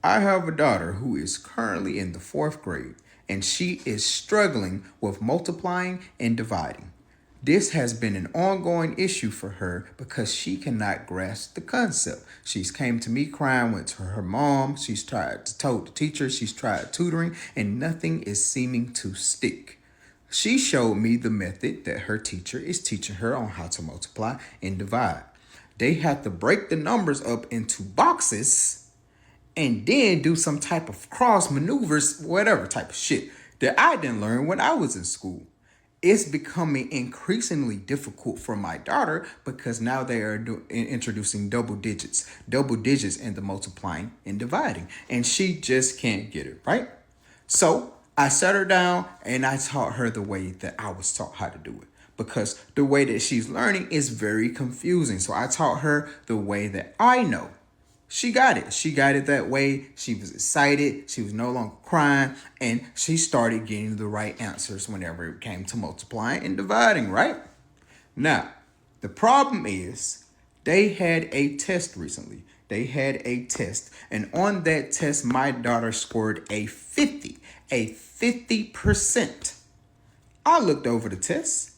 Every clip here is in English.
I have a daughter who is currently in the fourth grade, and she is struggling with multiplying and dividing. This has been an ongoing issue for her because she cannot grasp the concept. She's came to me crying, went to her mom, she's tried to told the teacher, she's tried tutoring, and nothing is seeming to stick. She showed me the method that her teacher is teaching her on how to multiply and divide. They have to break the numbers up into boxes and then do some type of cross maneuvers, whatever type of shit that I didn't learn when I was in school. It's becoming increasingly difficult for my daughter because now they are introducing double digits in the multiplying and dividing, and she just can't get it right. So I sat her down and I taught her the way that I was taught how to do it because the way that she's learning is very confusing. So I taught her the way that I know. She got it. She got it that way. She was excited. She was no longer crying. And she started getting the right answers whenever it came to multiplying and dividing, right? Now, the problem is they had a test recently. They had a test. And on that test, my daughter scored a 50%. I looked over the test.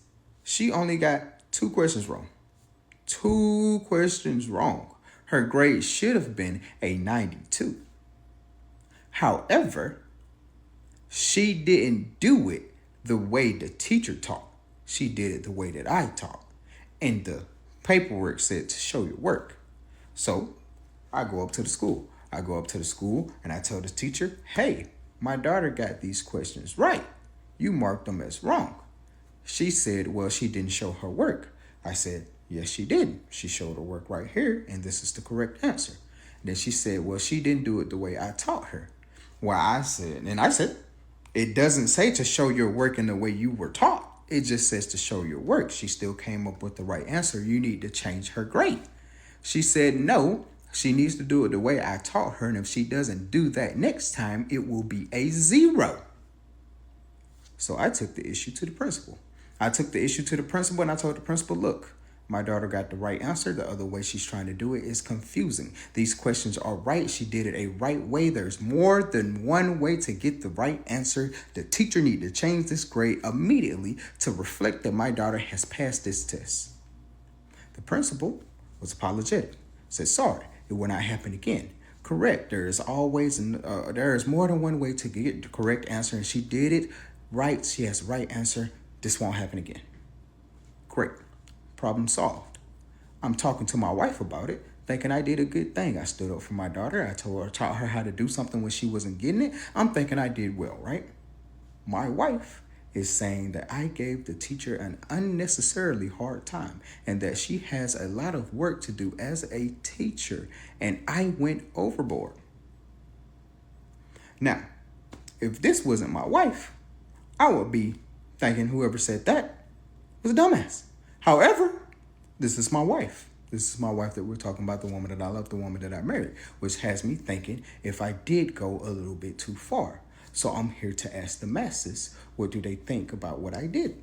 She only got two questions wrong. Two questions wrong. Her grade should have been a 92. However, she didn't do it the way the teacher taught. She did it the way that I taught. And the paperwork said to show your work. So I go up to the school. And I tell the teacher, hey, my daughter got these questions right. You marked them as wrong. She said, well, she didn't show her work. I said, yes, she did. She showed her work right here, and this is the correct answer. Then she said, well, she didn't do it the way I taught her. Well, I said, it doesn't say to show your work in the way you were taught. It just says to show your work. She still came up with the right answer. You need to change her grade. She said, no, she needs to do it the way I taught her. And if she doesn't do that next time, it will be a 0. So I took the issue to the principal. And I told the principal, look, my daughter got the right answer. The other way she's trying to do it is confusing. These questions are right. She did it a right way. There's more than one way to get the right answer. The teacher need to change this grade immediately to reflect that my daughter has passed this test. The principal was apologetic. Said, sorry, it will not happen again. Correct. There is more than one way to get the correct answer, and she did it right. She has the right answer. This won't happen again. Great. Problem solved. I'm talking to my wife about it, thinking I did a good thing. I stood up for my daughter. I taught her how to do something when she wasn't getting it. I'm thinking I did well, right? My wife is saying that I gave the teacher an unnecessarily hard time and that she has a lot of work to do as a teacher, and I went overboard. Now, if this wasn't my wife, I would be thinking whoever said that was a dumbass. However, this is my wife. This is my wife that we're talking about, the woman that I love, the woman that I married, which has me thinking if I did go a little bit too far. So I'm here to ask the masses, what do they think about what I did?